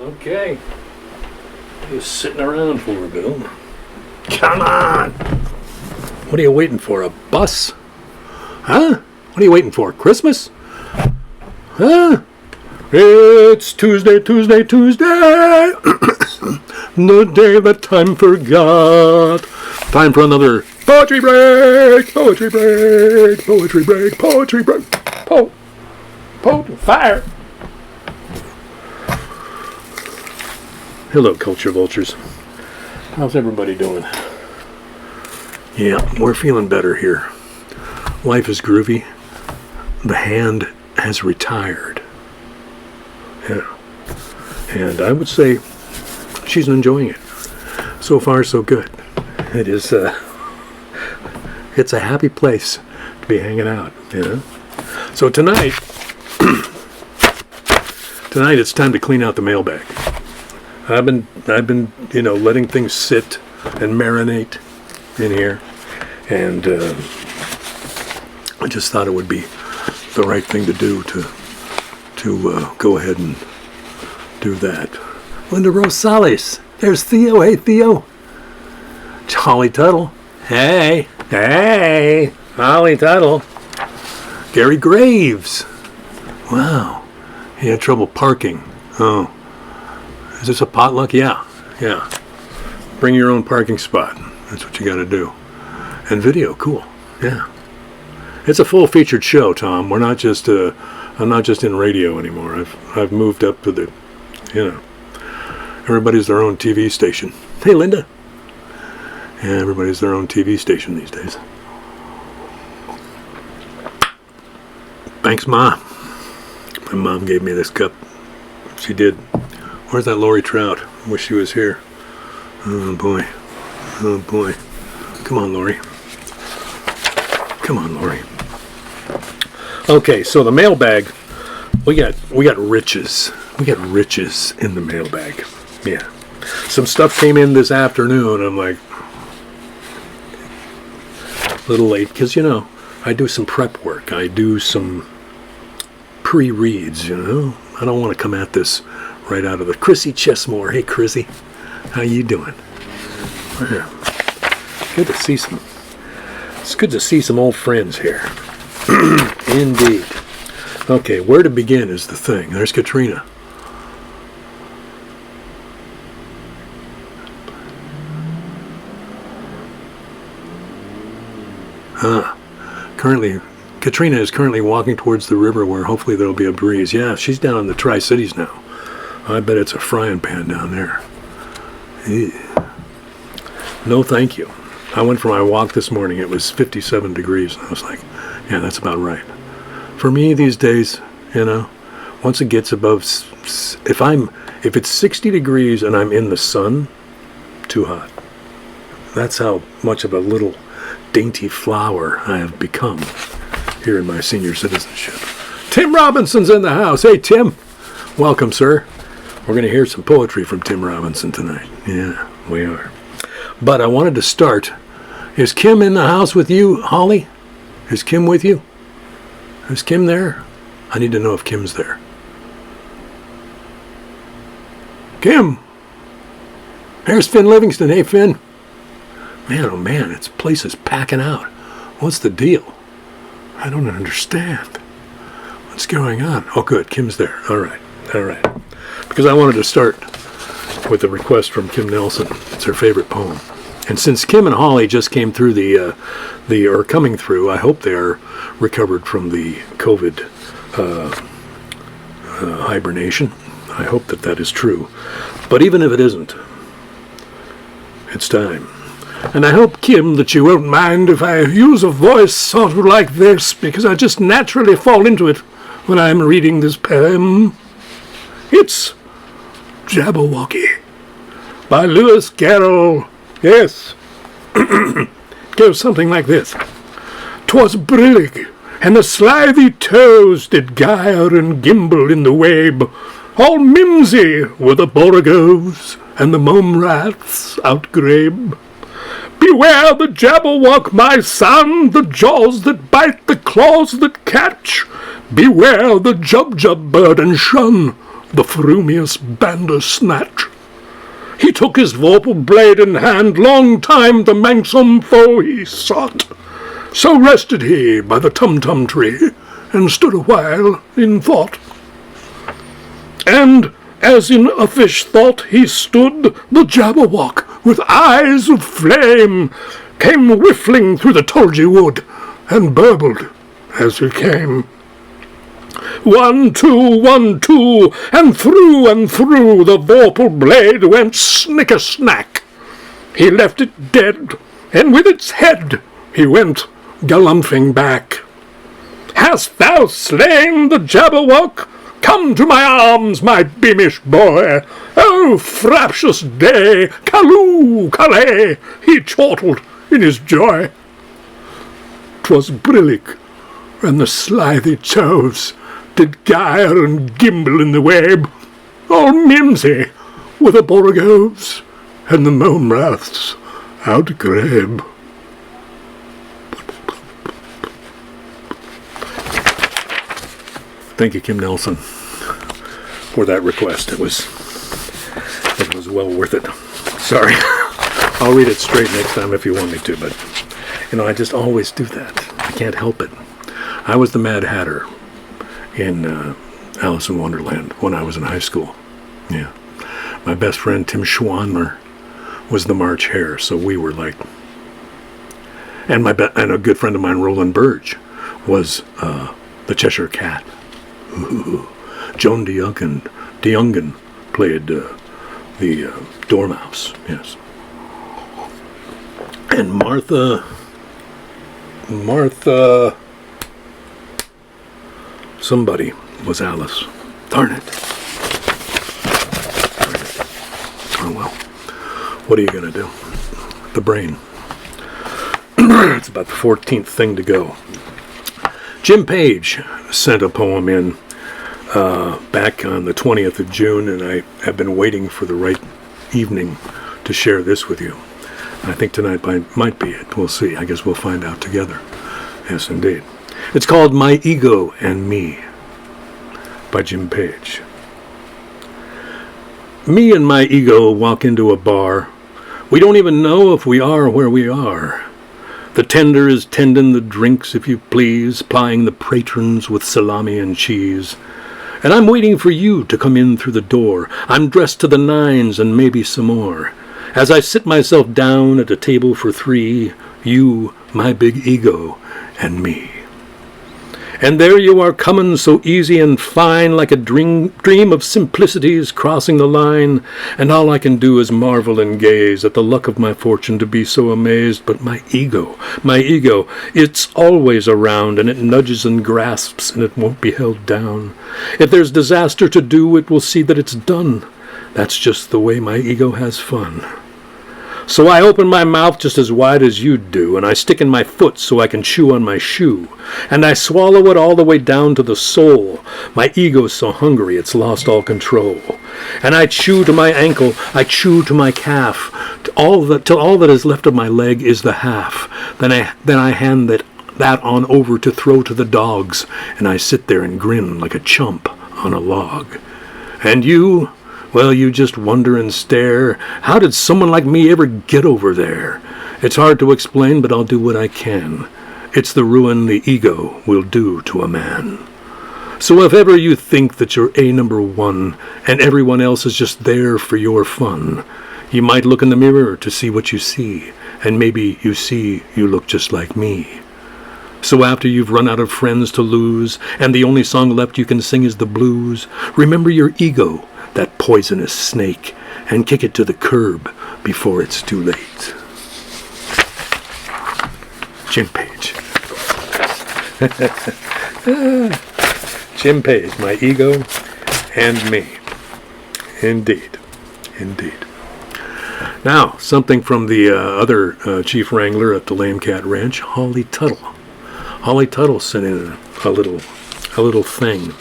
Okay. Just sitting around for, Bill. Come on! What are you waiting for? A bus? Huh? What are you waiting for? Christmas? Huh? It's Tuesday. The day that time forgot. Time for another poetry break. Fire. Hello, culture vultures. How's everybody doing? Yeah, we're feeling better here. Life is groovy. The hand has retired. Yeah. And I would say she's enjoying it. So far, so good. It is it's a happy place to be hanging out, you know? So tonight it's time to clean out the mailbag. I've been, letting things sit and marinate in here, and I just thought it would be the right thing to do to go ahead and do that. Linda Rosales. There's Theo. Hey, Theo. Holly Tuttle. Hey. Holly Tuttle. Gary Graves. Wow. He had trouble parking. Oh. Is this a potluck? Yeah. Bring your own parking spot. That's what you got to do. And video, cool. Yeah. It's a full featured show, Tom. We're not just I'm not just in radio anymore. I've moved up to the, everybody's their own TV station. Hey, Linda. Yeah, everybody's their own TV station these days. Thanks, Ma. My mom gave me this cup. She did. Where's that Lori Trout? I wish she was here. Oh boy. Come on, Lori. Okay, so the mailbag, we got riches. We got riches in the mailbag. Yeah. Some stuff came in this afternoon. I'm like, a little late, because, I do some prep work. I do some pre-reads, I don't want to come at this right out of the... Chrissy Chessmore. Hey, Chrissy. How you doing? Yeah. Good to see some... It's good to see some old friends here. Indeed. Okay, where to begin is the thing. There's Katrina. Katrina is currently walking towards the river where hopefully there'll be a breeze. Yeah, she's down in the Tri-Cities now. I bet it's a frying pan down there. Ew. No, thank you. I went for my walk this morning. It was 57 degrees. And I was like, yeah, that's about right. For me these days, once it gets above, if it's 60 degrees and I'm in the sun, too hot. That's how much of a little dainty flower I have become here in my senior citizenship. Tim Robinson's in the house. Hey, Tim. Welcome, sir. We're going to hear some poetry from Tim Robinson tonight. Yeah, we are. But I wanted to start. Is Kim in the house with you, Holly? Is Kim with you? Is Kim there? I need to know if Kim's there. Kim! There's Finn Livingston. Hey, Finn. Man, oh man, this place is packing out. What's the deal? I don't understand. What's going on? Oh, good. Kim's there. All right. Because I wanted to start with a request from Kim Nelson. It's her favorite poem. And since Kim and Holly just came through are coming through, I hope they are recovered from the COVID hibernation. I hope that is true. But even if it isn't, it's time. And I hope, Kim, that you won't mind if I use a voice sort of like this, because I just naturally fall into it when I'm reading this poem. It's Jabberwocky by Lewis Carroll. Yes. Goes something like this. 'Twas brillig, and the slithy toes did gyre and gimble in the wabe. All mimsy were the borogoves, and the mome rats outgrabe. Beware the Jabberwock, my son, the jaws that bite, the claws that catch. Beware the Jubjub bird and shun the frumious Bandersnatch. He took his vorpal blade in hand, long time the manxome foe he sought. So rested he by the tum-tum tree, and stood a while in thought. And, as in uffish thought he stood, the Jabberwock, with eyes of flame, came whiffling through the tulgey wood, and burbled as he came. 1, 2, 1, 2, and through the vorpal blade went snicker-snack. He left it dead, and with its head he went galumphing back. Hast thou slain the Jabberwock? Come to my arms, my beamish boy. Oh, fraptious day, callooh, calais, he chortled in his joy. 'Twas brillig, and the slithy toves did gyre and gimble in the web, all mimsy with the borogoves, and the mome raths outgrabe. Thank you, Kim Nelson, for that request. It was well worth it. Sorry. I'll read it straight next time if you want me to, but, I just always do that. I can't help it. I was the Mad Hatter in Alice in Wonderland when I was in high school. Yeah. My best friend, Tim Schwanler, was the March Hare, so we were like... And a good friend of mine, Roland Burge, was the Cheshire Cat. Ooh. Joan DeYoungen played the Dormouse, yes. And Martha, somebody was Alice. Darn it. Oh well, what are you going to do? The brain. It's about the 14th thing to go. Jim Page sent a poem in back on the 20th of June, and I have been waiting for the right evening to share this with you. I think tonight might be it. We'll see. I guess we'll find out together. Yes, indeed. It's called My Ego and Me by Jim Page. Me and my ego walk into a bar. We don't even know if we are where we are. The tender is tending the drinks, if you please, plying the patrons with salami and cheese. And I'm waiting for you to come in through the door. I'm dressed to the nines and maybe some more. As I sit myself down at a table for three, you, my big ego, and me. And there you are coming so easy and fine, like a dream of simplicities crossing the line, and all I can do is marvel and gaze at the luck of my fortune to be so amazed. But my ego, it's always around, and it nudges and grasps, and it won't be held down. If there's disaster to do, it will see that it's done. That's just the way my ego has fun. So I open my mouth just as wide as you do, and I stick in my foot so I can chew on my shoe, and I swallow it all the way down to the soul. My ego's so hungry it's lost all control. And I chew to my ankle, I chew to my calf, till all that is left of my leg is the half. Then I hand that on over to throw to the dogs, and I sit there and grin like a chump on a log. And you... well, you just wonder and stare. How did someone like me ever get over there? It's hard to explain, but I'll do what I can. It's the ruin the ego will do to a man. So if ever you think that you're number one and everyone else is just there for your fun, you might look in the mirror to see what you see, and maybe you see you look just like me. So after you've run out of friends to lose, and the only song left you can sing is the blues, remember your ego, that poisonous snake, and kick it to the curb before it's too late. Jim Page. Jim Page, My Ego and Me. Indeed. Now, something from the other chief wrangler at the Lame Cat Ranch, Holly Tuttle. Holly Tuttle sent in a little thing.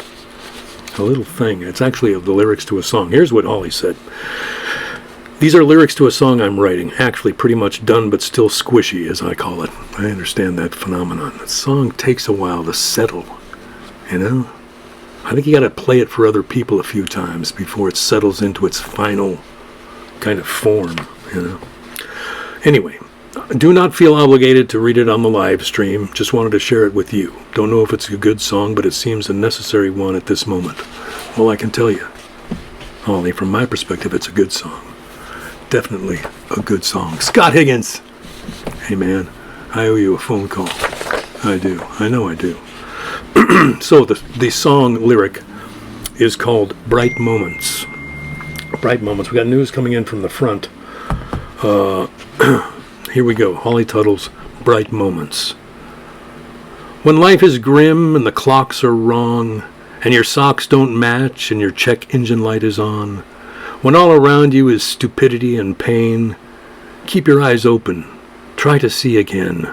A little thing. It's actually the lyrics to a song. Here's what Holly said. These are lyrics to a song I'm writing. Actually pretty much done, but still squishy, as I call it. I understand that phenomenon. The song takes a while to settle, you know? I think you got to play it for other people a few times before it settles into its final kind of form, you know. Anyway, do not feel obligated to read it on the live stream. Just wanted to share it with you. Don't know if it's a good song, but it seems a necessary one at this moment. Well, I can tell you, Holly, from my perspective, it's a good song. Definitely a good song. Scott Higgins! Hey, man, I owe you a phone call. I do. I know I do. So the song lyric is called Bright Moments. Bright Moments. We got news coming in from the front. Here we go. Holly Tuttle's Bright Moments. When life is grim and the clocks are wrong, and your socks don't match and your check engine light is on, when all around you is stupidity and pain, keep your eyes open. Try to see again.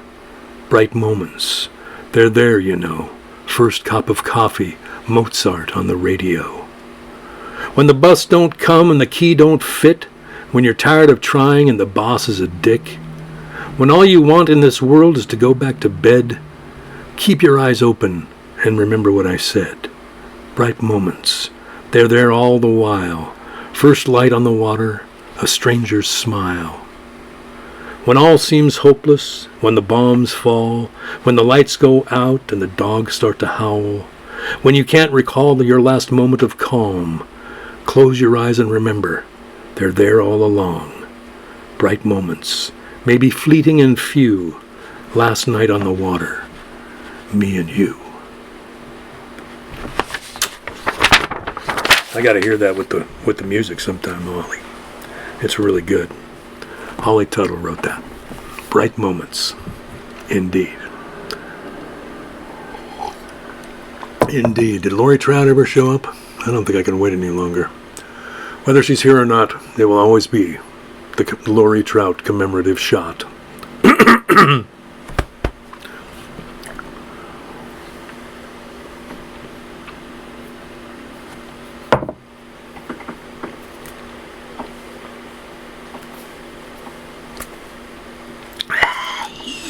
Bright moments. They're there, you know. First cup of coffee, Mozart on the radio. When the bus don't come and the key don't fit, when you're tired of trying and the boss is a dick, when all you want in this world is to go back to bed, keep your eyes open and remember what I said. Bright moments. They're there all the while. First light on the water, a stranger's smile. When all seems hopeless, when the bombs fall, when the lights go out and the dogs start to howl, when you can't recall your last moment of calm, close your eyes and remember, they're there all along. Bright moments, maybe fleeting and few, last night on the water, me and you. I gotta hear that with the music sometime, Holly. It's really good. Holly Tuttle wrote that. Bright moments. Indeed. Indeed. Did Lori Trout ever show up? I don't think I can wait any longer. Whether she's here or not, there will always be the Lori Trout commemorative shot.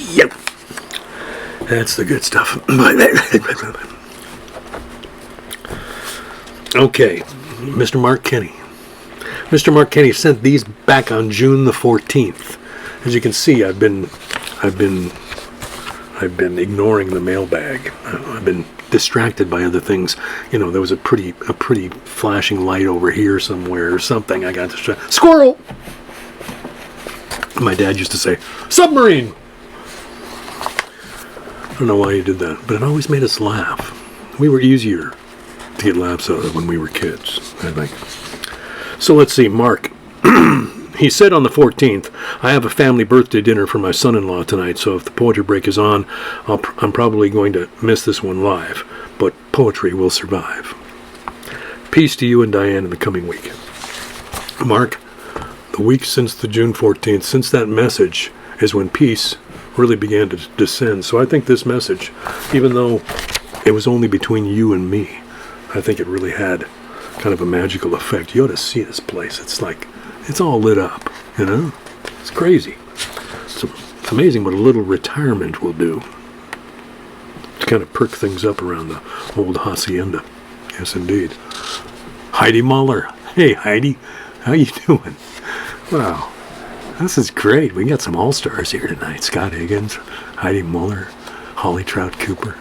Yep. That's the good stuff. Okay, Mr. Mark Kenney. Mr. Mark Kenney sent these back on June the 14th. As you can see, I've been ignoring the mailbag. I've been distracted by other things. You know, there was a pretty flashing light over here somewhere or something. I got distracted. Squirrel! My dad used to say, submarine! I don't know why he did that, but it always made us laugh. We were easier to get laughs out of when we were kids, I think. So let's see, Mark. He said on the 14th, I have a family birthday dinner for my son-in-law tonight, so if the poetry break is on, I'm probably going to miss this one live, but poetry will survive. Peace to you and Diane in the coming week. Mark, the week since the June 14th, since that message, is when peace really began to descend. So I think this message, even though it was only between you and me, I think it really had kind of a magical effect. You ought to see this place. It's like, it's all lit up, you know? It's crazy. It's amazing what a little retirement will do to kind of perk things up around the old hacienda. Yes, indeed. Heidi Muller. Hey, Heidi. How you doing? Wow. This is great. We got some all-stars here tonight. Scott Higgins, Heidi Muller, Holly Trout Cooper,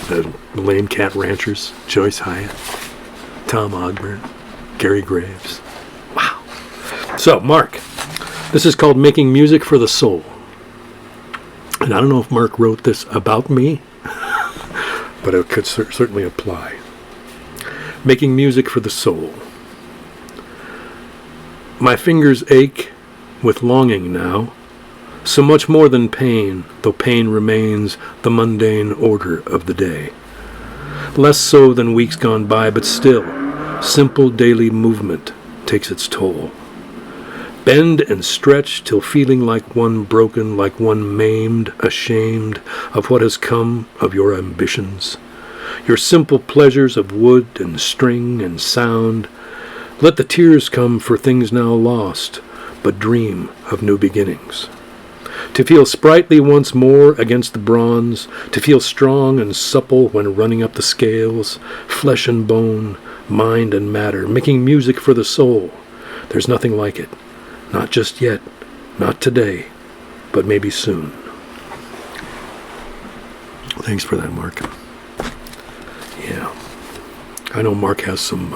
the Lane Cat Ranchers, Joyce Hyatt, Tom Ogburn, Gary Graves. Wow. So, Mark, this is called Making Music for the Soul. And I don't know if Mark wrote this about me, but it could certainly apply. Making Music for the Soul. My fingers ache with longing now, so much more than pain, though pain remains the mundane order of the day. Less so than weeks gone by, but still, simple daily movement takes its toll. Bend and stretch till feeling like one broken, like one maimed, ashamed of what has come of your ambitions, your simple pleasures of wood and string and sound. Let the tears come for things now lost, but dream of new beginnings. To feel sprightly once more against the bronze, to feel strong and supple when running up the scales, flesh and bone, mind and matter, making music for the soul. There's nothing like it. Not just yet, not today, but maybe soon. Thanks for that, Mark. Yeah. I know Mark has some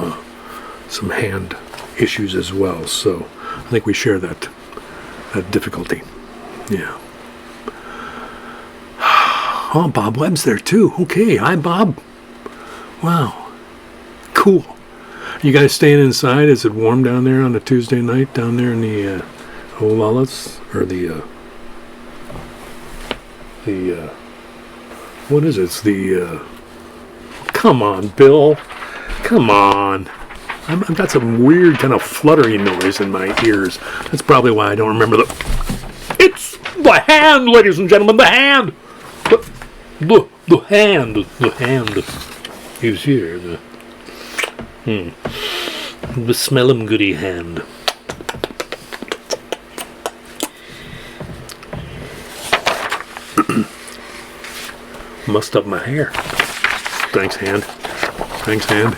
hand issues as well, so I think we share that difficulty. Yeah. Oh, Bob Webb's there too. Okay, hi Bob. Wow. Cool. You guys staying inside? Is it warm down there on a Tuesday night down there in the Olalas? Or what is it? It's the come on, Bill. Come on. I've got some weird kind of fluttering noise in my ears. That's probably why I don't remember It's the hand, ladies and gentlemen, the hand! The hand is here. The smell 'em goody hand. Mussed up my hair. Thanks, hand. Thanks, hand.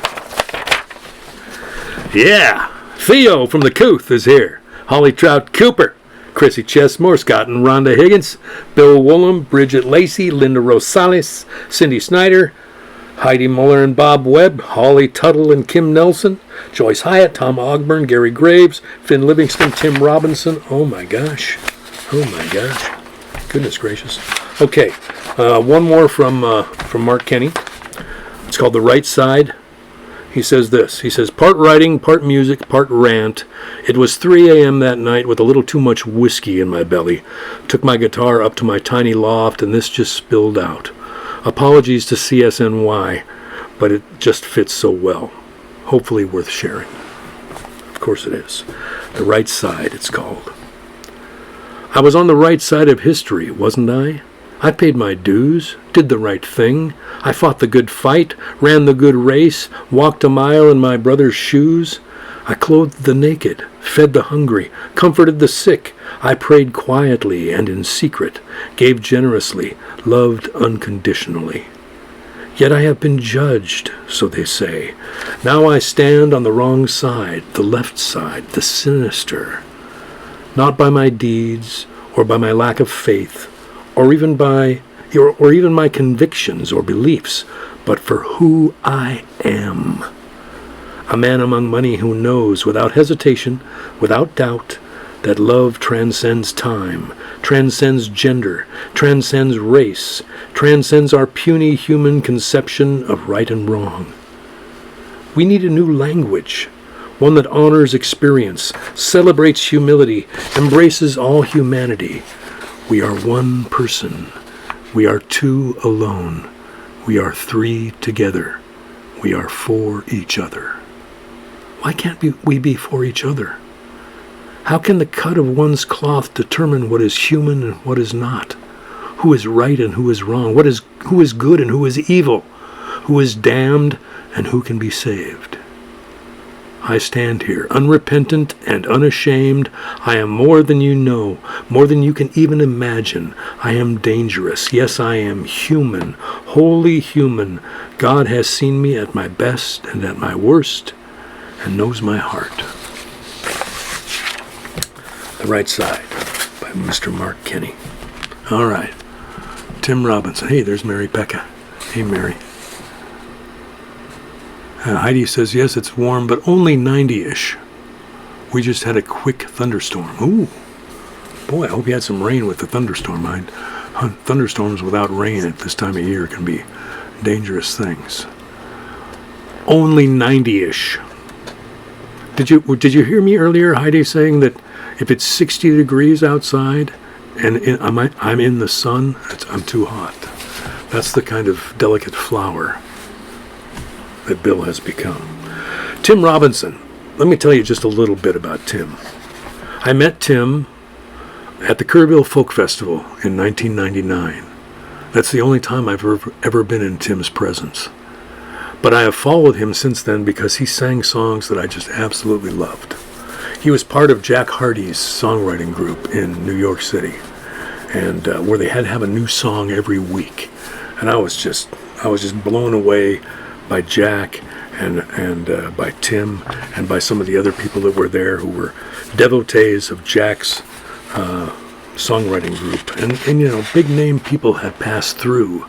Yeah! Theo from the Couth is here. Holly Trout Cooper. Chrissy Chesmore, Scott and Rhonda Higgins, Bill Woolham, Bridget Lacey, Linda Rosales, Cindy Snyder, Heidi Muller and Bob Webb, Holly Tuttle and Kim Nelson, Joyce Hyatt, Tom Ogburn, Gary Graves, Finn Livingston, Tim Robinson. Oh my gosh. Oh my gosh. Goodness gracious. Okay, one more from Mark Kenney. It's called The Right Side. He says this. He says, part writing, part music, part rant. It was 3 a.m. that night with a little too much whiskey in my belly. Took my guitar up to my tiny loft and this just spilled out. Apologies to CSNY, but it just fits so well. Hopefully worth sharing. Of course it is. The Right Side, it's called. I was on the right side of history, wasn't I? I paid my dues, did the right thing. I fought the good fight, ran the good race, walked a mile in my brother's shoes. I clothed the naked, fed the hungry, comforted the sick. I prayed quietly and in secret, gave generously, loved unconditionally. Yet I have been judged, so they say. Now I stand on the wrong side, the left side, the sinister. Not by my deeds, or by my lack of faith, or even my convictions or beliefs, but for who I am. A man among many who knows without hesitation, without doubt, that love transcends time, transcends gender, transcends race, transcends our puny human conception of right and wrong. We need a new language, one that honors experience, celebrates humility, embraces all humanity. We are one person. We are two alone. We are three together. We are for each other. Why can't we be for each other? How can the cut of one's cloth determine what is human and what is not? Who is right and who is wrong? Who is good and who is evil? Who is damned and who can be saved? I stand here, unrepentant and unashamed. I am more than you know, more than you can even imagine. I am dangerous. Yes, I am human, wholly human. God has seen me at my best and at my worst and knows my heart. The Right Side by Mr. Mark Kenney. All right. Tim Robinson. Hey, there's Mary Becca. Hey, Mary. Heidi says, yes, it's warm, but only 90-ish. We just had a quick thunderstorm. Ooh. Boy, I hope you had some rain with the thunderstorm. Thunderstorms without rain at this time of year can be dangerous things. Only 90-ish. Did you hear me earlier, Heidi, saying that if it's 60 degrees outside and I'm in the sun, I'm too hot? That's the kind of delicate flower that Bill has become. Tim Robinson. Let me tell you just a little bit about Tim. I met Tim at the Kerrville Folk Festival in 1999. That's the only time I've ever been in Tim's presence. But I have followed him since then because he sang songs that I just absolutely loved. He was part of Jack Hardy's songwriting group in New York City. and where they had to have a new song every week. And I was just blown away by Jack and by Tim and by some of the other people that were there who were devotees of Jack's songwriting group. And you know, big name people had passed through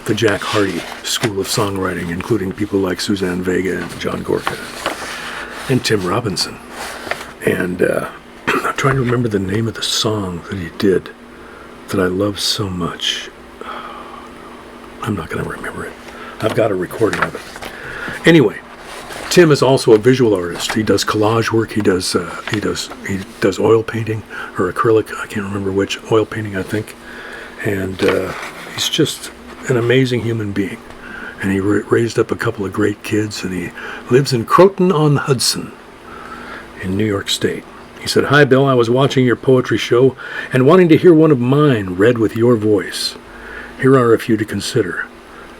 the Jack Hardy School of Songwriting, including people like Suzanne Vega and John Gorka and Tim Robinson. And I'm trying to remember the name of the song that he did that I love so much. I'm not going to remember it. I've got a recording of it. Anyway, Tim is also a visual artist. He does collage work. He does oil painting or acrylic. I can't remember which. Oil painting, I think. And he's just an amazing human being. And he raised up a couple of great kids, and he lives in Croton-on-Hudson in New York State. He said, "Hi, Bill. I was watching your poetry show and wanting to hear one of mine read with your voice. Here are a few to consider.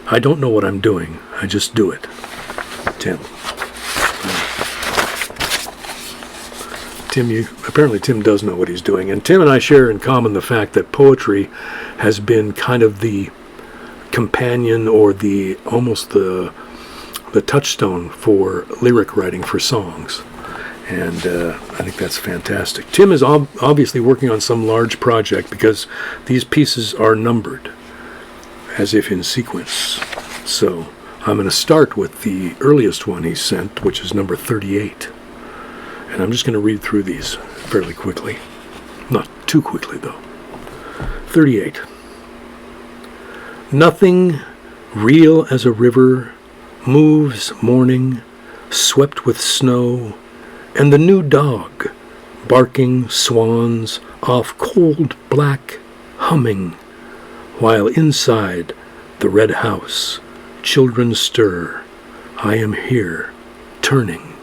I don't know what I'm doing. I just do it." Tim. Apparently Tim does know what he's doing. And Tim and I share in common the fact that poetry has been kind of the companion or almost the touchstone for lyric writing for songs. And I think that's fantastic. Tim is obviously working on some large project because these pieces are numbered as if in sequence. So I'm going to start with the earliest one he sent, which is number 38. And I'm just going to read through these fairly quickly. Not too quickly, though. 38. Nothing real as a river moves morning, swept with snow, and the new dog, barking swans off cold black, humming, while inside the red house children stir. I am here, turning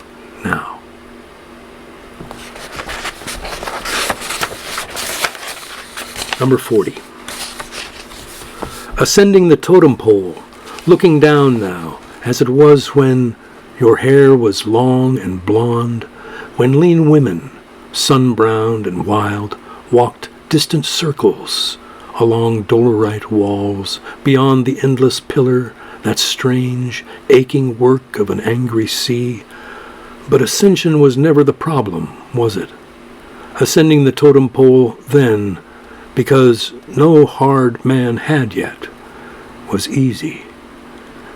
now. Number 40. Ascending the totem pole, looking down now, as it was when your hair was long and blonde, when lean women, sun-browned and wild, walked distant circles along dolorite walls, beyond the endless pillar, that strange, aching work of an angry sea. But ascension was never the problem, was it? Ascending the totem pole then, because no hard man had yet, was easy.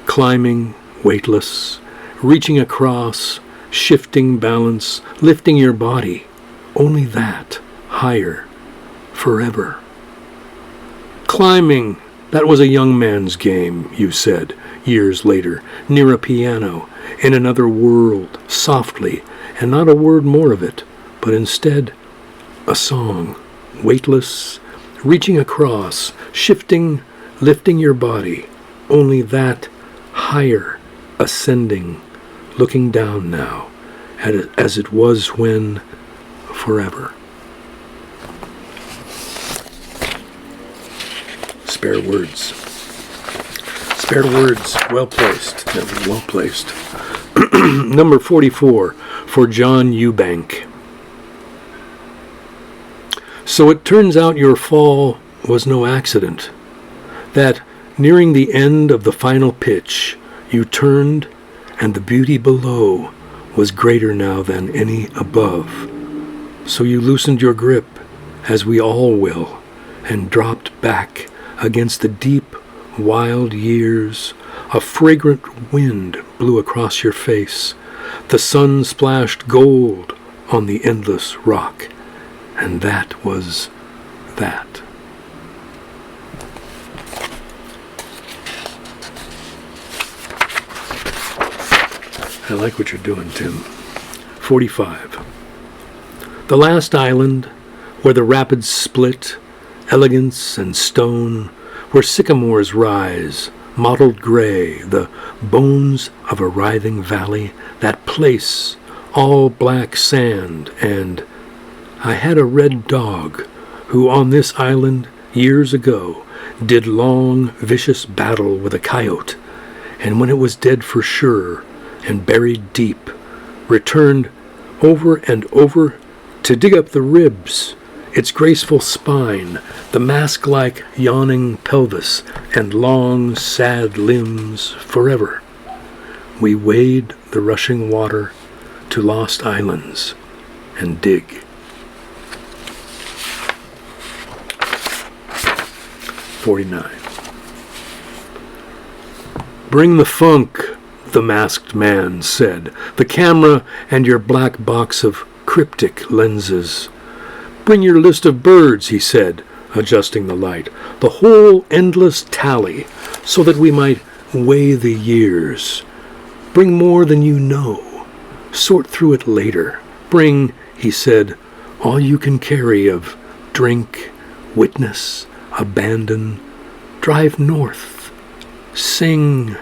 Climbing, weightless, reaching across, shifting balance, lifting your body, only that, higher, forever. Climbing, that was a young man's game, you said, years later, near a piano, in another world, softly, and not a word more of it, but instead, a song, weightless, reaching across, shifting, lifting your body, only that, higher, ascending, looking down now, as it was when, forever. Spare words. Spare words, well placed. Well placed. Number 44, for John Eubank. So it turns out your fall was no accident, that nearing the end of the final pitch, you turned, and the beauty below was greater now than any above. So you loosened your grip, as we all will, and dropped back against the deep, wild years. A fragrant wind blew across your face. The sun splashed gold on the endless rock. And that was that. I like what you're doing, Tim. 45. The last island, where the rapids split, elegance and stone, where sycamores rise, mottled gray, the bones of a writhing valley, that place, all black sand, and I had a red dog who on this island years ago did long, vicious battle with a coyote, and when it was dead for sure and buried deep, returned over and over to dig up the ribs its graceful spine, the mask-like yawning pelvis, and long, sad limbs forever. We wade the rushing water to lost islands and dig. 49. Bring the funk, the masked man said, the camera and your black box of cryptic lenses. Bring your list of birds, he said, adjusting the light, the whole endless tally, so that we might weigh the years. Bring more than you know. Sort through it later. Bring, he said, all you can carry of drink, witness, abandon. Drive north. Sing.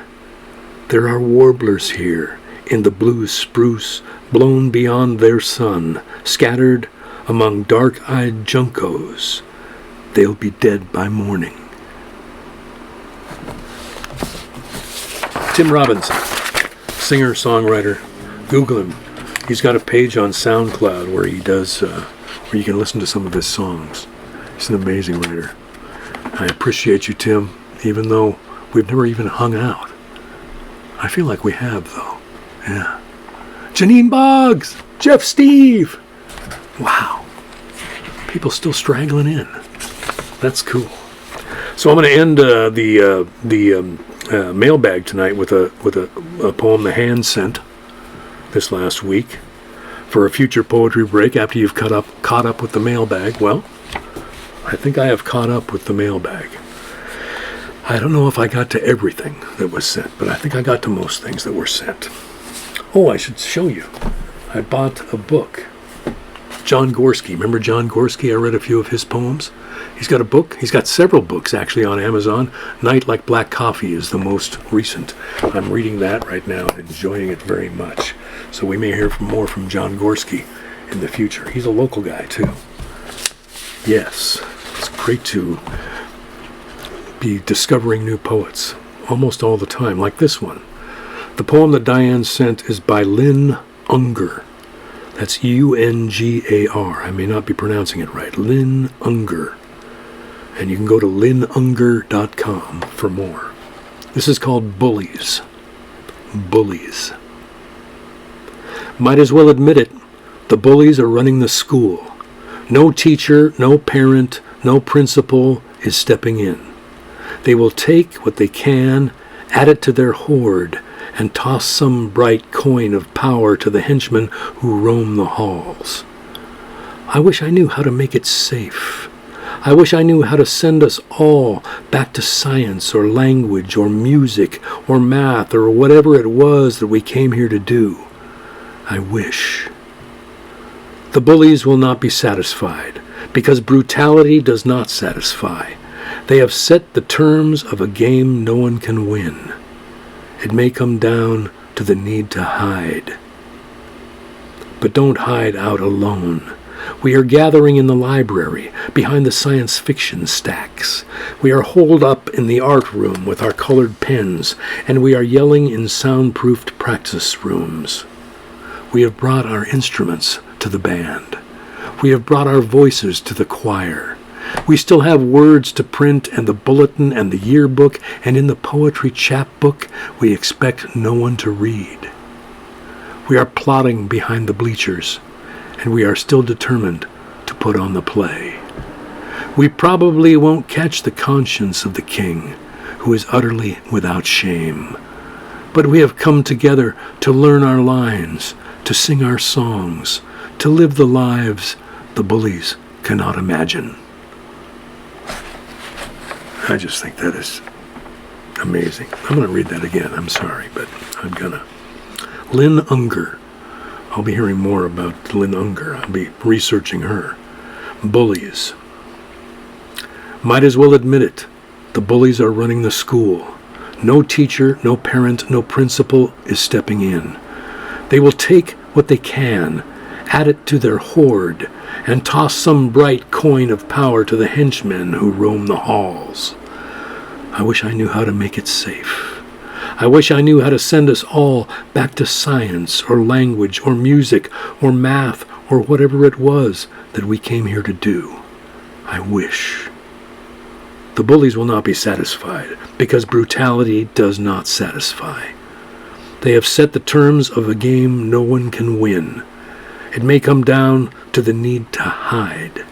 There are warblers here, in the blue spruce, blown beyond their sun, scattered among dark-eyed juncos. They'll be dead by morning. Tim Robinson, singer-songwriter. Google him. He's got a page on SoundCloud where he does, where you can listen to some of his songs. He's an amazing writer. I appreciate you, Tim, even though we've never even hung out. I feel like we have, though. Yeah. Janine Boggs! Jeff Steve! Wow. People still straggling in. That's cool. So I'm going to end the mailbag tonight with a poem the hand sent this last week for a future poetry break after you've caught up with the mailbag. Well, I think I have caught up with the mailbag. I don't know if I got to everything that was sent, but I think I got to most things that were sent. Oh, I should show you. I bought a book. John Gorski. Remember John Gorski? I read a few of his poems. He's got a book. He's got several books, actually, on Amazon. Night Like Black Coffee is the most recent. I'm reading that right now and enjoying it very much. So we may hear more from John Gorski in the future. He's a local guy, too. Yes, it's great to be discovering new poets almost all the time, like this one. The poem that Diane sent is by Lynn Ungar. That's U-N-G-A-R. I may not be pronouncing it right. Lynn Ungar. And you can go to lynnungar.com for more. This is called Bullies. Bullies. Might as well admit it. The bullies are running the school. No teacher, no parent, no principal is stepping in. They will take what they can, add it to their hoard, and toss some bright coin of power to the henchmen who roam the halls. I wish I knew how to make it safe. I wish I knew how to send us all back to science or language or music or math or whatever it was that we came here to do. I wish. The bullies will not be satisfied, because brutality does not satisfy. They have set the terms of a game no one can win. It may come down to the need to hide. But don't hide out alone. We are gathering in the library, behind the science fiction stacks. We are holed up in the art room with our colored pens, and we are yelling in soundproofed practice rooms. We have brought our instruments to the band. We have brought our voices to the choir. We still have words to print and the bulletin and the yearbook, and in the poetry chapbook we expect no one to read. We are plotting behind the bleachers, and we are still determined to put on the play. We probably won't catch the conscience of the king, who is utterly without shame. But we have come together to learn our lines, to sing our songs, to live the lives the bullies cannot imagine. I just think that is amazing. I'm going to read that again. I'm sorry, but I'm going to. Lynn Ungar. I'll be hearing more about Lynn Ungar. I'll be researching her. Bullies. Might as well admit it. The bullies are running the school. No teacher, no parent, no principal is stepping in. They will take what they can, add it to their hoard, and toss some bright coin of power to the henchmen who roam the halls. I wish I knew how to make it safe. I wish I knew how to send us all back to science or language or music or math or whatever it was that we came here to do. I wish. The bullies will not be satisfied, because brutality does not satisfy. They have set the terms of a game no one can win. It may come down to the need to hide.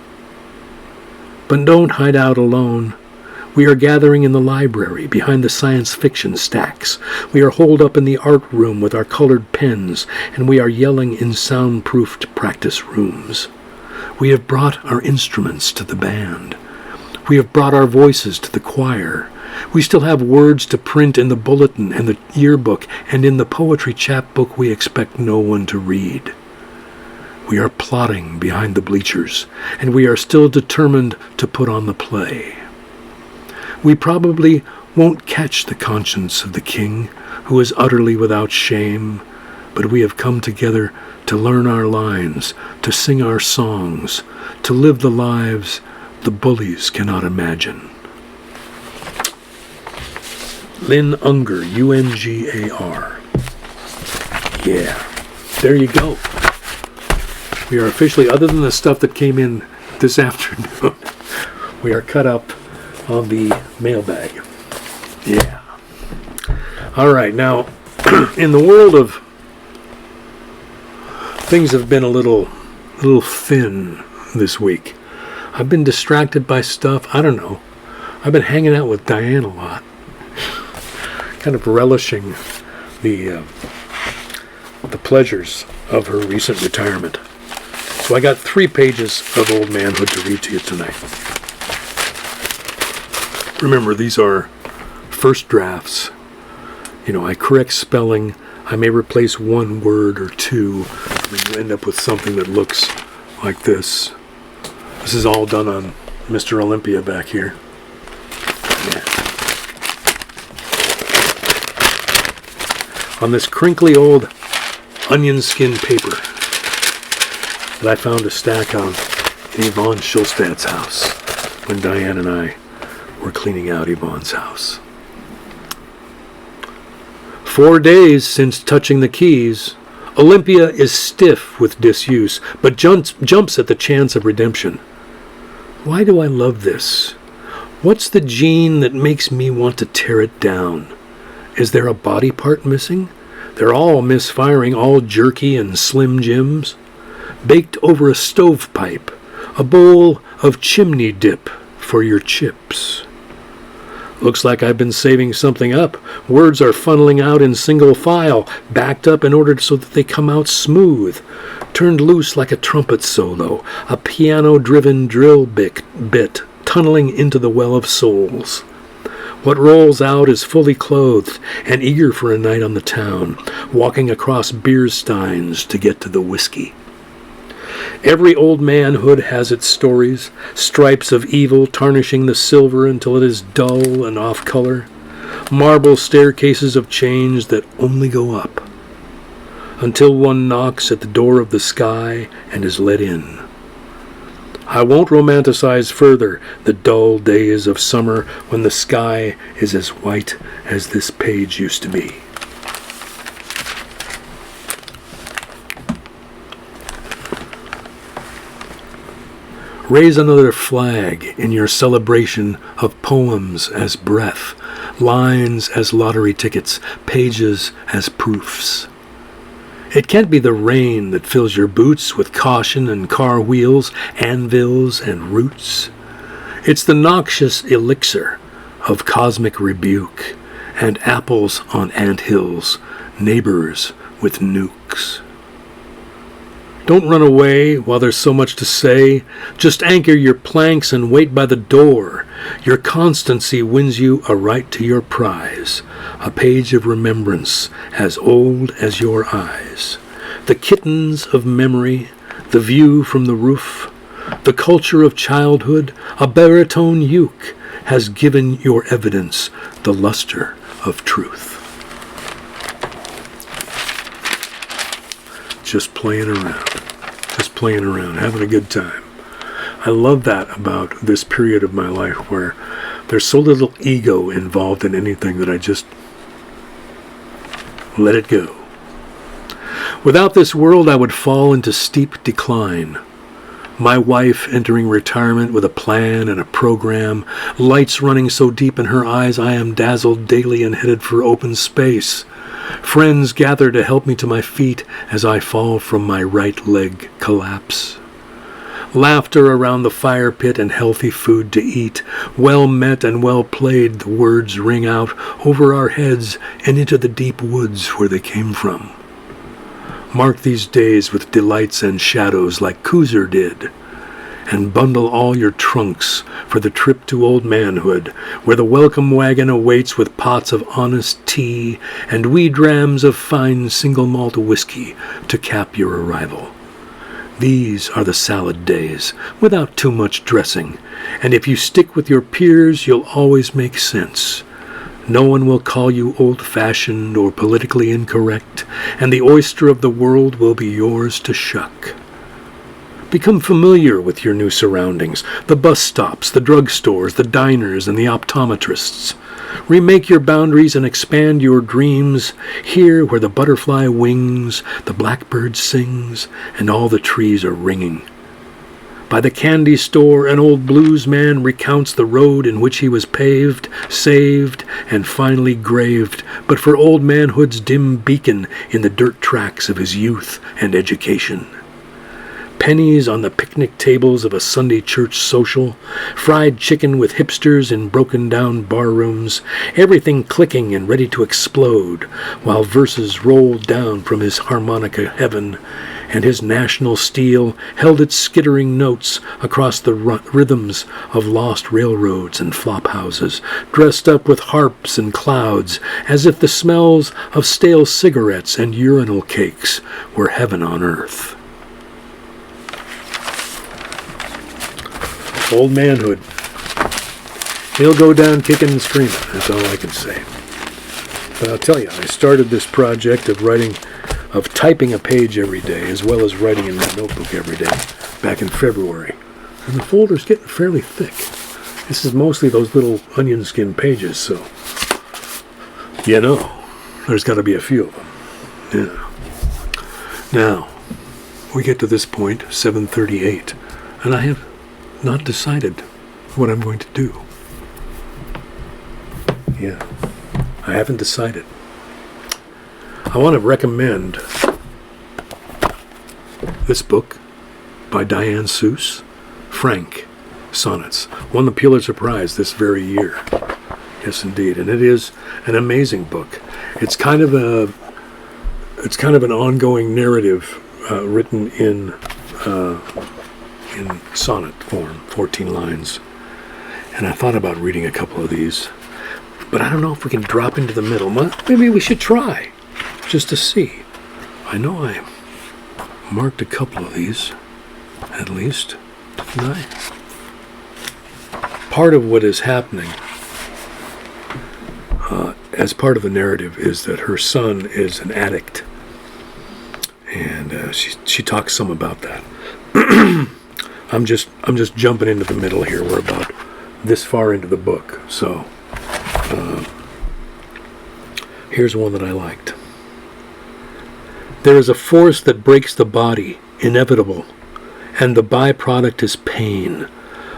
But don't hide out alone. We are gathering in the library, behind the science fiction stacks. We are holed up in the art room with our colored pens, and we are yelling in soundproofed practice rooms. We have brought our instruments to the band. We have brought our voices to the choir. We still have words to print in the bulletin and the yearbook and in the poetry chapbook we expect no one to read. We are plotting behind the bleachers, and we are still determined to put on the play. We probably won't catch the conscience of the king, who is utterly without shame, but we have come together to learn our lines, to sing our songs, to live the lives the bullies cannot imagine. Lynn Ungar, U-N-G-A-R. Yeah, there you go. We are officially, other than the stuff that came in this afternoon, we are cut up on the mailbag. Yeah. All right, now, in the world of, things have been a little thin this week. I've been distracted by stuff. I don't know. I've been hanging out with Diane a lot. Kind of relishing the pleasures of her recent retirement. So I got 3 pages of Oldmanhood to read to you tonight. Remember, these are first drafts. You know, I correct spelling. I may replace 1 word or 2. I mean, you end up with something that looks like this. This is all done on Mr. Olympia back here. Yeah. On this crinkly old onion skin paper that I found a stack on in Yvonne Schulstad's house when Diane and I were cleaning out Yvonne's house. 4 days since touching the keys, Olympia is stiff with disuse, but jumps at the chance of redemption. Why do I love this? What's the gene that makes me want to tear it down? Is there a body part missing? They're all misfiring, all jerky and slim jims. Baked over a stovepipe, a bowl of chimney dip for your chips. Looks like I've been saving something up. Words are funneling out in single file, backed up in order so that they come out smooth, turned loose like a trumpet solo, a piano-driven drill bit tunneling into the well of souls. What rolls out is fully clothed and eager for a night on the town, walking across beer steins to get to the whiskey. Every old manhood has its stories, stripes of evil tarnishing the silver until it is dull and off color, marble staircases of change that only go up, until one knocks at the door of the sky and is let in. I won't romanticize further the dull days of summer when the sky is as white as this page used to be. Raise another flag in your celebration of poems as breath, lines as lottery tickets, pages as proofs. It can't be the rain that fills your boots with caution and car wheels, anvils and roots. It's the noxious elixir of cosmic rebuke and apples on anthills, neighbors with nukes. Don't run away while there's so much to say. Just anchor your planks and wait by the door. Your constancy wins you a right to your prize, a page of remembrance as old as your eyes. The kittens of memory, the view from the roof, the culture of childhood, a baritone uke has given your evidence the luster of truth. Just playing around, having a good time. I love that about this period of my life where there's so little ego involved in anything that I just let it go. Without this world, I would fall into steep decline. My wife entering retirement with a plan and a program, lights running so deep in her eyes I am dazzled daily and headed for open space. Friends gather to help me to my feet as I fall from my right leg collapse. Laughter around the fire pit and healthy food to eat. Well met and well played, the words ring out over our heads and into the deep woods where they came from. Mark these days with delights and shadows like Cooser did, and bundle all your trunks for the trip to Oldmanhood, where the welcome wagon awaits with pots of honest tea and wee drams of fine single malt whiskey to cap your arrival. These are the salad days, without too much dressing, and if you stick with your peers, you'll always make sense. No one will call you old-fashioned or politically incorrect, and the oyster of the world will be yours to shuck. Become familiar with your new surroundings, the bus stops, the drugstores, the diners, and the optometrists. Remake your boundaries and expand your dreams here where the butterfly wings, the blackbird sings, and all the trees are ringing. By the candy store, an old blues man recounts the road in which he was paved, saved, and finally graved, but for Oldmanhood's dim beacon in the dirt tracks of his youth and education. Pennies on the picnic tables of a Sunday church social, fried chicken with hipsters in broken-down barrooms, everything clicking and ready to explode, while verses rolled down from his harmonica heaven, and his national steel held its skittering notes across the rhythms of lost railroads and flop houses, dressed up with harps and clouds, as if the smells of stale cigarettes and urinal cakes were heaven on earth. Oldmanhood. He'll go down kicking and screaming, that's all I can say. But I'll tell you, I started this project of typing a page every day, as well as writing in my notebook every day, back in February. And the folder's getting fairly thick. This is mostly those little onion skin pages, so, there's got to be a few of them. Yeah. Now, we get to this point, 7:38, and I have not decided what I'm going to do. Yeah, I haven't decided. I want to recommend this book by Diane Seuss, Frank Sonnets. Won the Pulitzer Prize this very year. Yes, indeed, and it is an amazing book. It's kind of an ongoing narrative written in sonnet form, 14 lines. And I thought about reading a couple of these, but I don't know if we can drop into the middle. Maybe we should try, just to see. I know I marked a couple of these, at least, didn't I? Part of what is happening, as part of the narrative, is that her son is an addict. And she talks some about that. I'm just jumping into the middle here. We're about this far into the book, so here's one that I liked. There is a force that breaks the body, inevitable, and the byproduct is pain,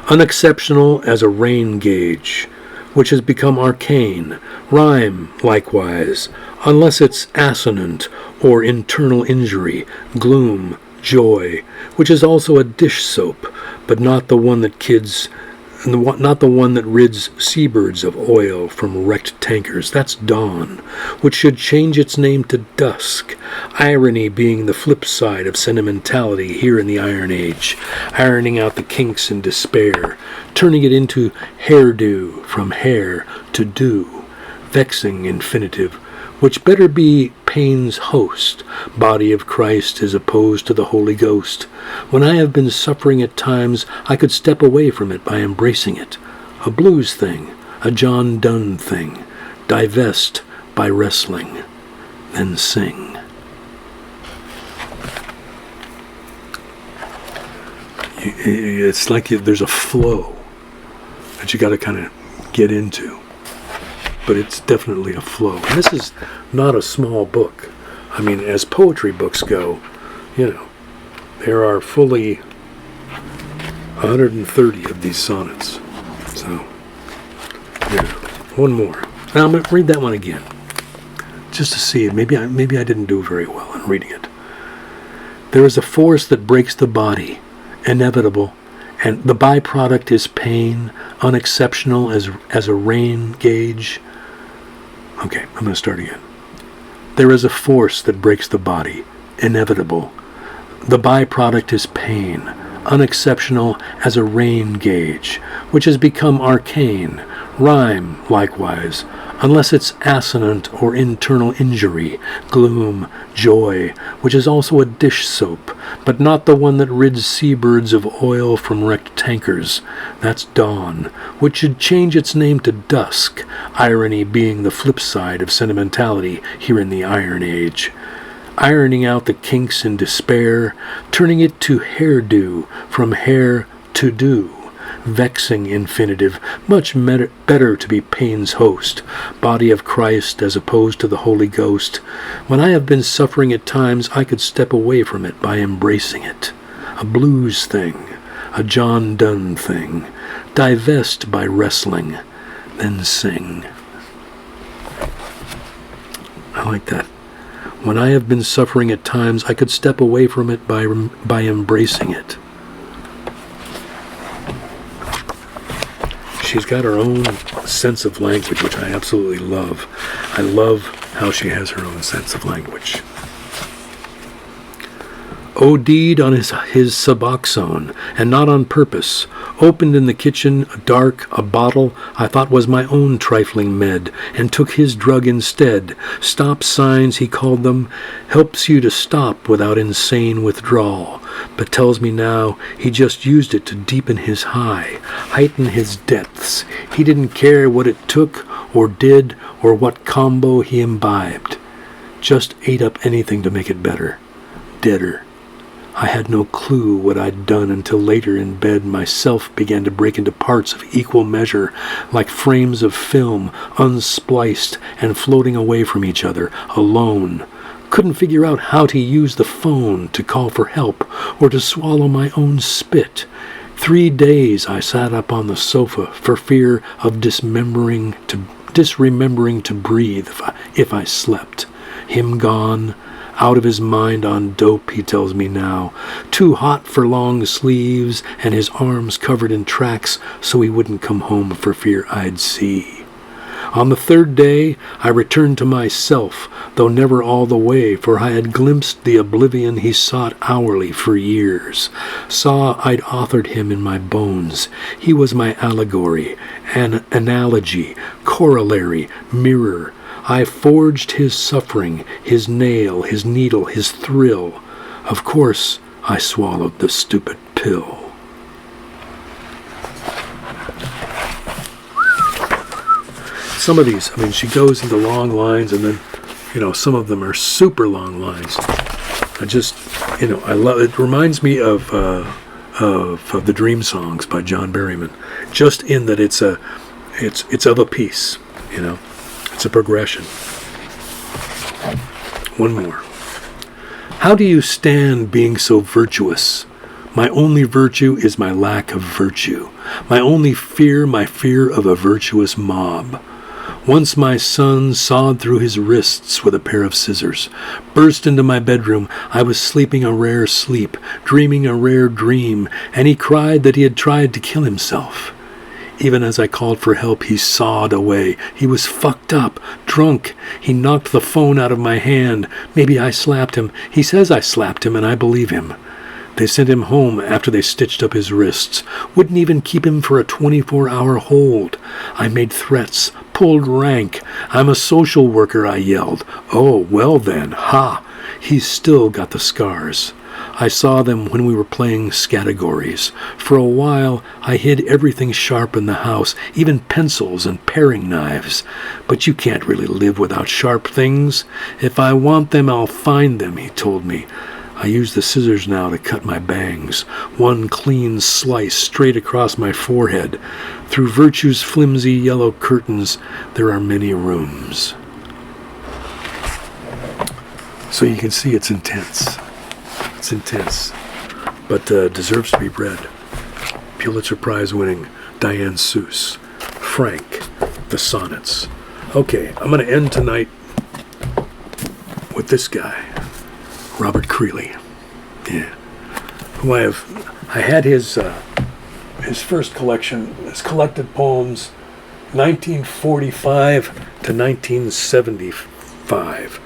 unexceptional as a rain gauge, which has become arcane, rhyme likewise, unless it's assonant or internal injury, gloom, joy, which is also a dish soap, but not the one that rids seabirds of oil from wrecked tankers. That's dawn, which should change its name to dusk, irony being the flip side of sentimentality here in the Iron Age, ironing out the kinks in despair, turning it into hairdo from hair to do, vexing infinitive, which better be pain's host, body of Christ as opposed to the Holy Ghost. When I have been suffering at times, I could step away from it by embracing it. A blues thing, a John Donne thing, divest by wrestling, then sing. It's like there's a flow that you got to kind of get into. But it's definitely a flow. And this is not a small book. I mean, as poetry books go, there are fully 130 of these sonnets. So, one more. Now I'm going to read that one again, just to see. Maybe I didn't do very well in reading it. There is a force that breaks the body, inevitable, and the byproduct is pain, unexceptional as a rain gauge. Okay, I'm going to start again. There is a force that breaks the body, inevitable. The byproduct is pain, unexceptional as a rain gauge, which has become arcane, rhyme likewise, unless it's assonant or internal injury, gloom, joy, which is also a dish soap, but not the one that rids seabirds of oil from wrecked tankers. That's dawn, which should change its name to dusk, irony being the flip side of sentimentality here in the Iron Age. Ironing out the kinks in despair, turning it to hairdo, from hair to do. Vexing infinitive, much better to be pain's host, body of Christ as opposed to the Holy Ghost. When I have been suffering at times, I could step away from it by embracing it. A blues thing, a John Donne thing. Divest by wrestling, then sing. I like that. When I have been suffering at times, I could step away from it by embracing it. She's got her own sense of language, which I absolutely love. I love how she has her own sense of language. OD'd on his Suboxone, and not on purpose. Opened in the kitchen, a bottle I thought was my own trifling med, and took his drug instead. Stop signs, he called them, helps you to stop without insane withdrawal, but tells me now he just used it to deepen his high, heighten his depths. He didn't care what it took, or did, or what combo he imbibed. Just ate up anything to make it better. Deader. I had no clue what I'd done until later in bed myself began to break into parts of equal measure, like frames of film, unspliced and floating away from each other, alone. Couldn't figure out how to use the phone to call for help or to swallow my own spit. 3 days I sat up on the sofa for fear of disremembering to breathe if I slept. Him gone. Out of his mind on dope, he tells me now. Too hot for long sleeves, and his arms covered in tracks so he wouldn't come home for fear I'd see. On the 3rd day, I returned to myself, though never all the way, for I had glimpsed the oblivion he sought hourly for years. Saw I'd authored him in my bones. He was my allegory, an analogy, corollary, mirror. I forged his suffering, his nail, his needle, his thrill. Of course, I swallowed the stupid pill. Some of these, she goes into long lines, and then, some of them are super long lines. I love it. Reminds me of the Dream Songs by John Berryman, just in that it's of a piece, It's a progression. One more. How do you stand being so virtuous? My only virtue is my lack of virtue. My only fear, my fear of a virtuous mob. Once my son sawed through his wrists with a pair of scissors. Burst into my bedroom. I was sleeping a rare sleep, dreaming a rare dream, and he cried that he had tried to kill himself. Even as I called for help, he sawed away. He was fucked up, drunk. He knocked the phone out of my hand. Maybe I slapped him. He says I slapped him, and I believe him. They sent him home after they stitched up his wrists. Wouldn't even keep him for a 24-hour hold. I made threats, pulled rank. I'm a social worker, I yelled. Oh, well then, ha! He's still got the scars. I saw them when we were playing categories. For a while, I hid everything sharp in the house, even pencils and paring knives. But you can't really live without sharp things. If I want them, I'll find them, he told me. I use the scissors now to cut my bangs, one clean slice straight across my forehead. Through virtue's flimsy yellow curtains, there are many rooms. So you can see it's intense. It's intense, but deserves to be read. Pulitzer Prize winning Diane Seuss. Frank, the Sonnets. Okay, I'm going to end tonight with this guy, Robert Creeley. Yeah, who I had his first collection, his collected poems, 1945 to 1975,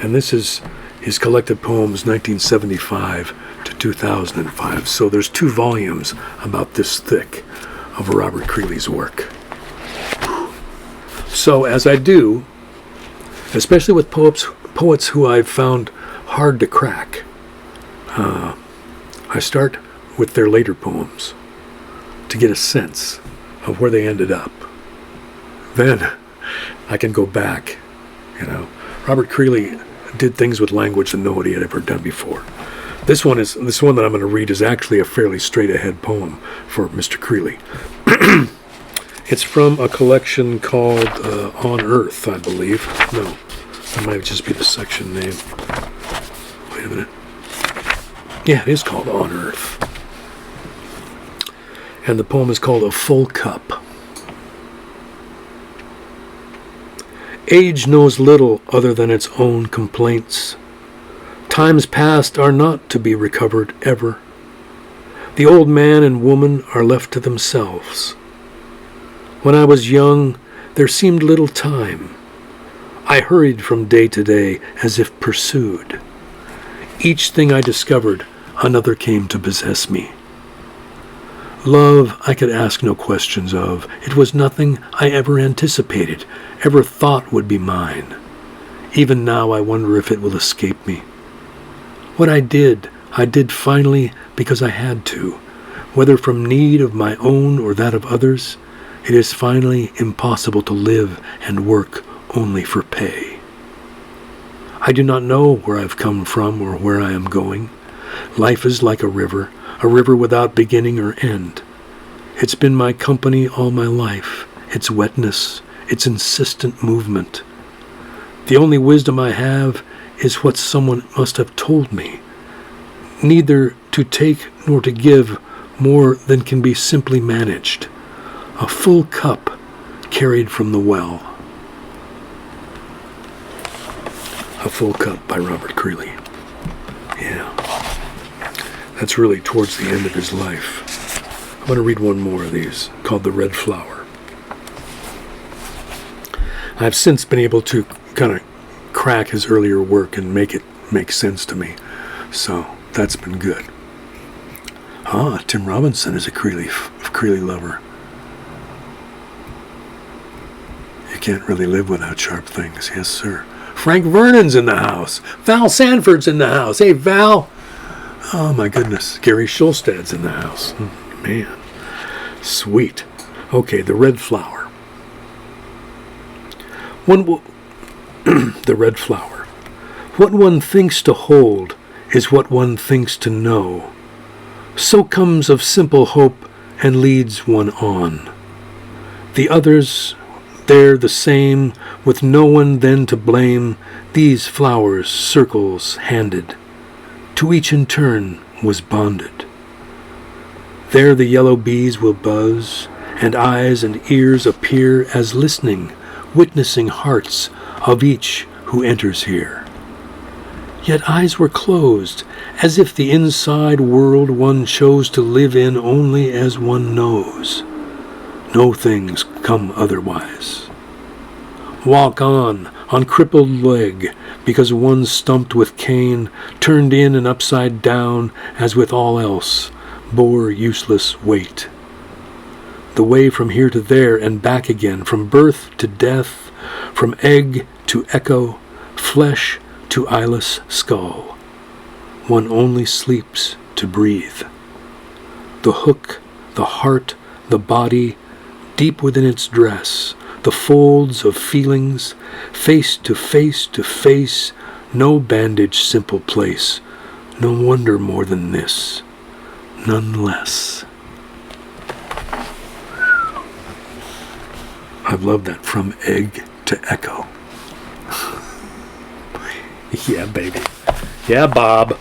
and this is his collected poems, 1975 to 2005. So there's 2 volumes about this thick of Robert Creeley's work. So as I do, especially with poets who I've found hard to crack, I start with their later poems to get a sense of where they ended up. Then I can go back, Robert Creeley did things with language that nobody had ever done before. This one that I'm going to read is actually a fairly straight-ahead poem for Mr. Creeley. It's from a collection called On Earth, I believe. No, that might just be the section name. Wait a minute. Yeah, it is called On Earth. And the poem is called A Full Cup. Age knows little other than its own complaints. Times past are not to be recovered ever. The old man and woman are left to themselves. When I was young, there seemed little time. I hurried from day to day as if pursued. Each thing I discovered, another came to possess me. Love I could ask no questions of. It was nothing I ever anticipated, ever thought would be mine. Even now I wonder if it will escape me. What I did finally because I had to. Whether from need of my own or that of others, it is finally impossible to live and work only for pay. I do not know where I've come from or where I am going. Life is like a river without beginning or end. It's been my company all my life, its wetness, its insistent movement. The only wisdom I have is what someone must have told me, neither to take nor to give more than can be simply managed. A full cup carried from the well. A Full Cup by Robert Creeley. Yeah. That's really towards the end of his life. I'm going to read one more of these, called The Red Flower. I've since been able to kind of crack his earlier work and make it make sense to me. So that's been good. Tim Robinson is a Creeley lover. You can't really live without sharp things. Yes, sir. Frank Vernon's in the house. Val Sanford's in the house. Hey, Val. Oh, my goodness. Gary Schulstad's in the house. Man. Sweet. Okay, The Red Flower. The Red Flower. What one thinks to hold is what one thinks to know. So comes of simple hope and leads one on. The others, they're the same, with no one then to blame. These flowers circles handed, to each in turn was bonded. There the yellow bees will buzz, and eyes and ears appear as listening, witnessing hearts of each who enters here. Yet eyes were closed, as if the inside world one chose to live in only as one knows. No things come otherwise. Walk on crippled leg, because one stumped with cane, turned in and upside down, as with all else, bore useless weight. The way from here to there and back again, from birth to death, from egg to echo, flesh to eyeless skull. One only sleeps to breathe. The hook, the heart, the body, deep within its dress, the folds of feelings, face to face to face, no bandage simple place, no wonder more than this, none less. I've loved that, from egg to echo. Yeah, baby. Yeah, Bob.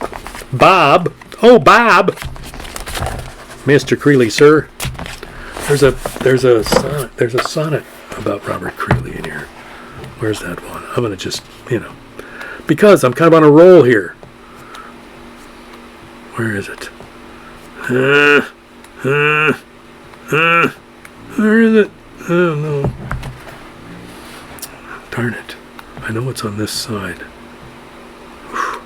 Bob. Oh, Bob. Mr. Creeley, sir. There's a sonnet about Robert Creeley in here. Where's that one? I'm gonna just, because I'm kind of on a roll here. Where is it? Where is it? Oh no. Darn it. I know it's on this side. Whew.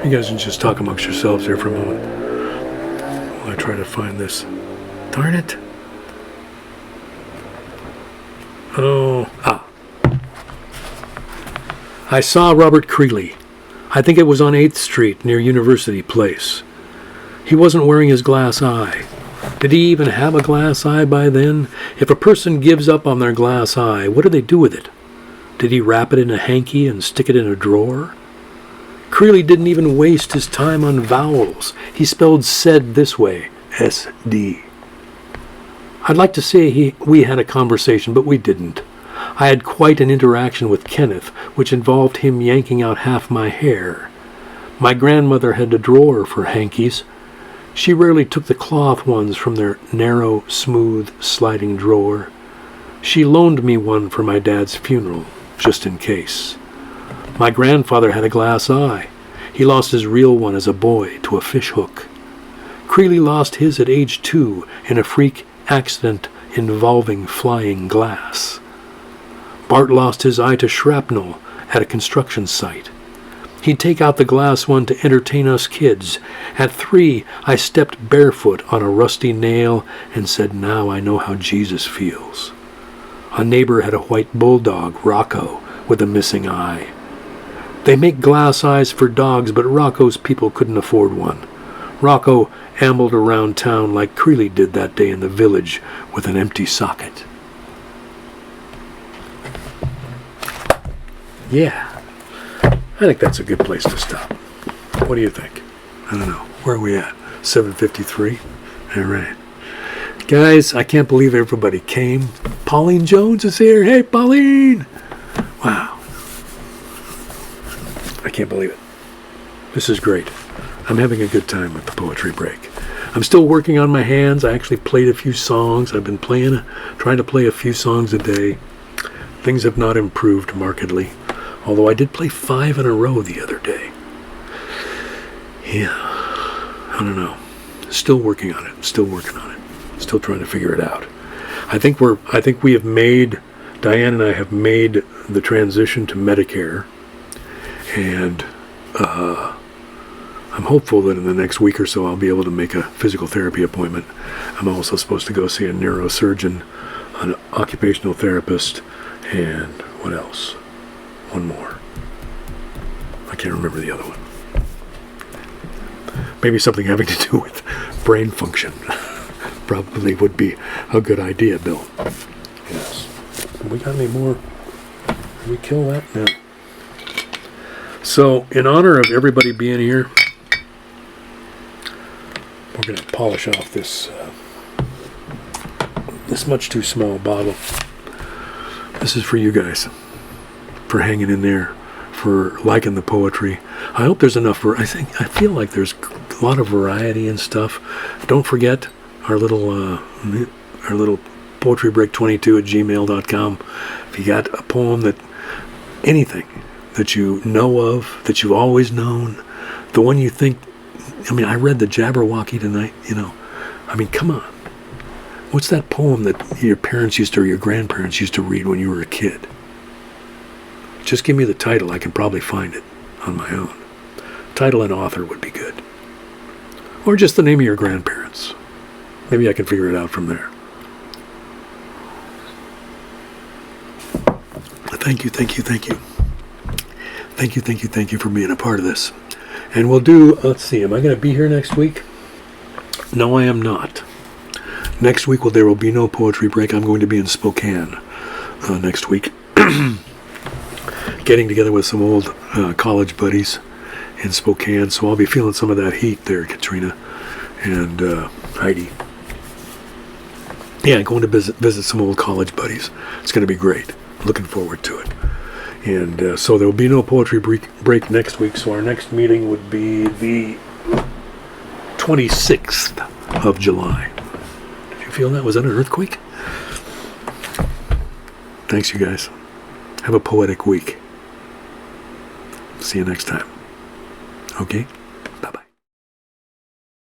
You guys can just talk amongst yourselves here for a moment while I try to find this. Darn it. Oh. I saw Robert Creeley. I think it was on 8th Street near University Place. He wasn't wearing his glass eye. Did he even have a glass eye by then? If a person gives up on their glass eye, what do they do with it? Did he wrap it in a hanky and stick it in a drawer? Creeley didn't even waste his time on vowels. He spelled said this way, S-D. I'd like to say we had a conversation, but we didn't. I had quite an interaction with Kenneth, which involved him yanking out half my hair. My grandmother had a drawer for hankies. She rarely took the cloth ones from their narrow, smooth, sliding drawer. She loaned me one for my dad's funeral, just in case. My grandfather had a glass eye. He lost his real one as a boy to a fish hook. Creeley lost his at age 2 in a freak accident involving flying glass. Bart lost his eye to shrapnel at a construction site. He'd take out the glass one to entertain us kids. At 3, I stepped barefoot on a rusty nail and said, now I know how Jesus feels. A neighbor had a white bulldog, Rocco, with a missing eye. They make glass eyes for dogs, but Rocco's people couldn't afford one. Rocco ambled around town like Creeley did that day in the village with an empty socket. Yeah, I think that's a good place to stop. What do you think? I don't know. Where are we at? 7:53? All right. Guys, I can't believe everybody came. Pauline Jones is here. Hey, Pauline! Wow. I can't believe it. This is great. I'm having a good time with the poetry break. I'm still working on my hands. I actually played a few songs. I've been trying to play a few songs a day. Things have not improved markedly. Although I did play 5 in a row the other day. Yeah. I don't know. Still working on it. Still trying to figure it out. I think we have made, Diane and I have made the transition to Medicare. And I'm hopeful that in the next week or so I'll be able to make a physical therapy appointment. I'm also supposed to go see a neurosurgeon, an occupational therapist, and what else? One more. I can't remember the other one. Maybe something having to do with brain function. Probably would be a good idea, Bill. Yes. Have we got any more? Did we kill that? No. So, in honor of everybody being here, we're going to polish off this much too small bottle. This is for you guys, for hanging in there, for liking the poetry. I hope there's enough. I feel like there's a lot of variety and stuff. Don't forget our little poetrybreak22@gmail.com. If you got a poem anything that you know of, that you've always known, the one you think, I read the Jabberwocky tonight, come on. What's that poem that your parents or your grandparents used to read when you were a kid? Just give me the title. I can probably find it on my own. Title and author would be good. Or just the name of your grandparents. Maybe I can figure it out from there. Thank you. Thank you for being a part of this. And we'll do, let's see, am I going to be here next week? No, I am not. Next week, there will be no poetry break. I'm going to be in Spokane next week. Getting together with some old college buddies in Spokane. So I'll be feeling some of that heat there, Katrina and Heidi. Yeah, going to visit some old college buddies. It's going to be great. Looking forward to it. And so there will be no poetry break next week. So our next meeting would be the 26th of July. Did you feel that? Was that an earthquake? Thanks, you guys. Have a poetic week. See you next time. Okay?